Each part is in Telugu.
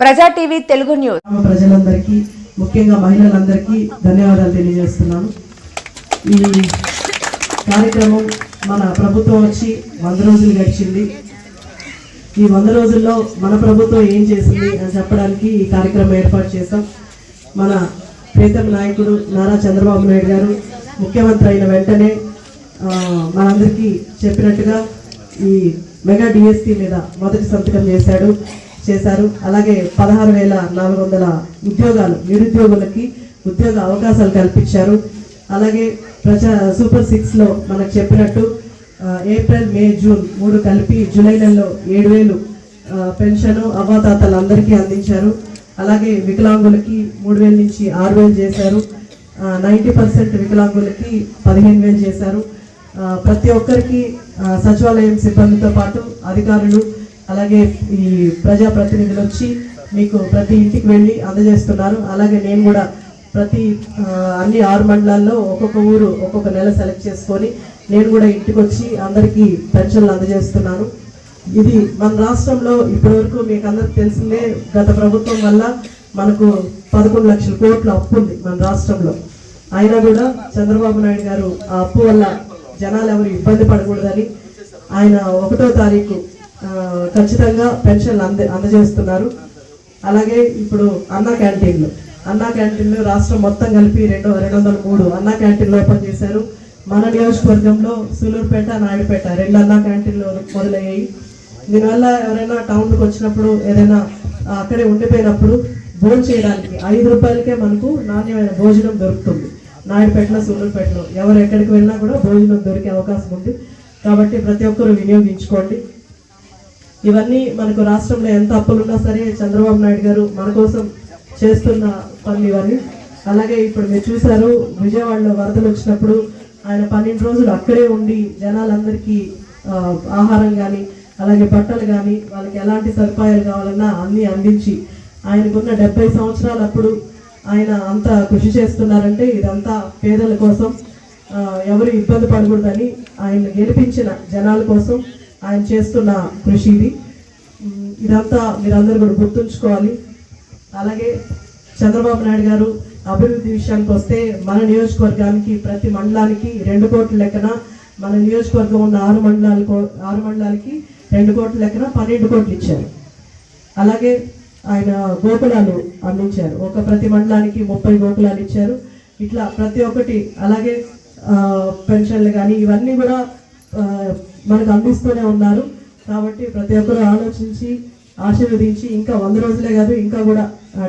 ప్రజా టీవీ తెలుగు న్యూస్. ప్రజలందరికీ ముఖ్యంగా మహిళలందరికీ ధన్యవాదాలు తెలియజేస్తున్నాను. ఈ కార్యక్రమం మన ప్రభుత్వం వచ్చి 100 రోజులు గడిచింది. ఈ 100 రోజుల్లో మన ప్రభుత్వం ఏం చేసింది అని చెప్పడానికి ఈ కార్యక్రమం ఏర్పాటు చేశాం. మన ప్రీతం నాయకుడు నారా చంద్రబాబు నాయుడు గారు ముఖ్యమంత్రి అయిన వెంటనే మనందరికీ చెప్పినట్టుగా ఈ మెగా డిఎస్పీ మీద మొదటి సంతకం చేశారు. అలాగే 16,400 ఉద్యోగాలు నిరుద్యోగులకి ఉద్యోగ అవకాశాలు కల్పించారు. అలాగే సూపర్ 6లో మనకు చెప్పినట్టు ఏప్రిల్, మే, జూన్ 3 కలిపి జూలై నెలలో 7,000 పెన్షన్ అవ్వాతాతలందరికీ అందించారు. అలాగే వికలాంగులకి 3,000 నుంచి 6,000 చేశారు. 90% వికలాంగులకి 15,000 చేశారు. ప్రతి ఒక్కరికి సచివాలయం సిబ్బందితో పాటు అధికారులు అలాగే ఈ ప్రజాప్రతినిధులు వచ్చి మీకు ప్రతి ఇంటికి వెళ్ళి అందజేస్తున్నారు. అలాగే నేను కూడా అన్ని 6 మండలాల్లో ఒక్కొక్క ఊరు ఒక్కొక్క నెల సెలెక్ట్ చేసుకొని నేను కూడా ఇంటికి వచ్చి అందరికీ పెన్షన్లు అందజేస్తున్నాను. ఇది మన రాష్ట్రంలో ఇప్పటివరకు మీకు అందరికి తెలిసిందే, గత ప్రభుత్వం వల్ల మనకు 11 లక్షల కోట్ల అప్పు ఉంది మన రాష్ట్రంలో. అయినా కూడా చంద్రబాబు నాయుడు గారు ఆ అప్పు వల్ల జనాలు ఎవరు ఇబ్బంది పడకూడదని ఆయన 1వ తారీఖు ఖచ్చితంగా పెన్షన్లు అందజేస్తున్నారు. అలాగే ఇప్పుడు అన్నా క్యాంటీన్లు రాష్ట్రం మొత్తం కలిపి 203 అన్నా క్యాంటీన్లు ఓపెన్ చేశారు. మన నియోజకవర్గంలో సూలూరుపేట, నాయుడుపేట 2 అన్నా క్యాంటీన్లు మొదలయ్యాయి. దీనివల్ల ఎవరైనా టౌన్కి వచ్చినప్పుడు ఏదైనా అక్కడే ఉండిపోయినప్పుడు భోజనం చేయడానికి 5 రూపాయలకే మనకు నాణ్యమైన భోజనం దొరుకుతుంది. నాయుడుపేటలో, సూలూరుపేటలో ఎవరు ఎక్కడికి వెళ్ళినా కూడా భోజనం దొరికే అవకాశం ఉంది. కాబట్టి ప్రతి ఒక్కరు వినియోగించుకోండి. ఇవన్నీ మనకు రాష్ట్రంలో ఎంత అప్పులున్నా సరే చంద్రబాబు నాయుడు గారు మన కోసం చేస్తున్న పనులు ఇవన్నీ. అలాగే ఇప్పుడు మీరు చూసారు, విజయవాడలో వరదలు వచ్చినప్పుడు ఆయన 12 రోజులు అక్కడే ఉండి జనాలందరికీ ఆహారం కానీ అలాగే బట్టలు కానీ వాళ్ళకి ఎలాంటి సదుపాయాలు కావాలన్నా అన్నీ అందించి ఆయనకున్న 70 సంవత్సరాలు అప్పుడు ఆయన అంత కృషి చేస్తున్నారంటే ఇదంతా పేదల కోసం, ఎవరు ఇబ్బంది పడకూడదని ఆయన గెలిపించిన జనాల కోసం ఆయన చేస్తున్న కృషి ఇదంతా మీరందరూ కూడా గుర్తుంచుకోవాలి. అలాగే చంద్రబాబు నాయుడు గారు అభివృద్ధి విషయానికి వస్తే మన నియోజకవర్గానికి ప్రతి మండలానికి 2 కోట్ల లెక్కన, మన నియోజకవర్గం ఉన్న 6 మండలాలకి 2 కోట్ల లెక్కన 12 కోట్లు ఇచ్చారు. అలాగే ఆయన గోకులాలు అందించారు. ప్రతి మండలానికి 30 గోకులాలు ఇచ్చారు. ఇట్లా ప్రతి ఒక్కటి, అలాగే పెన్షన్లు కానీ ఇవన్నీ కూడా మనకు అందిస్తూనే ఉన్నారు. కాబట్టి ప్రతి ఒక్కరు ఆలోచించి ఆశీర్వదించి ఇంకా 100 రోజులే కాదు ఇంకా కూడా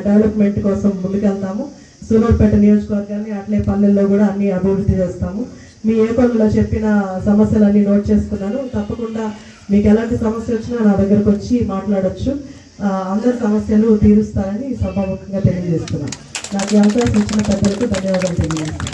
డెవలప్మెంట్ కోసం ముందుకెళ్తాము. సూలూరుపేట నియోజకవర్గాన్ని అట్లే పల్లెల్లో కూడా అన్ని అభివృద్ధి చేస్తాము. మీ ఏ పనుల్లో చెప్పిన సమస్యలన్నీ నోట్ చేసుకున్నాను. తప్పకుండా మీకు ఎలాంటి సమస్య వచ్చినా నా దగ్గరకు వచ్చి మాట్లాడొచ్చు. అందరి సమస్యలు తీరుస్తారని సభాముఖంగా తెలియజేస్తున్నాను. నాకు ఈ అవకాశం ఇచ్చిన పెద్దలకు ధన్యవాదాలు తెలియజేస్తున్నాను.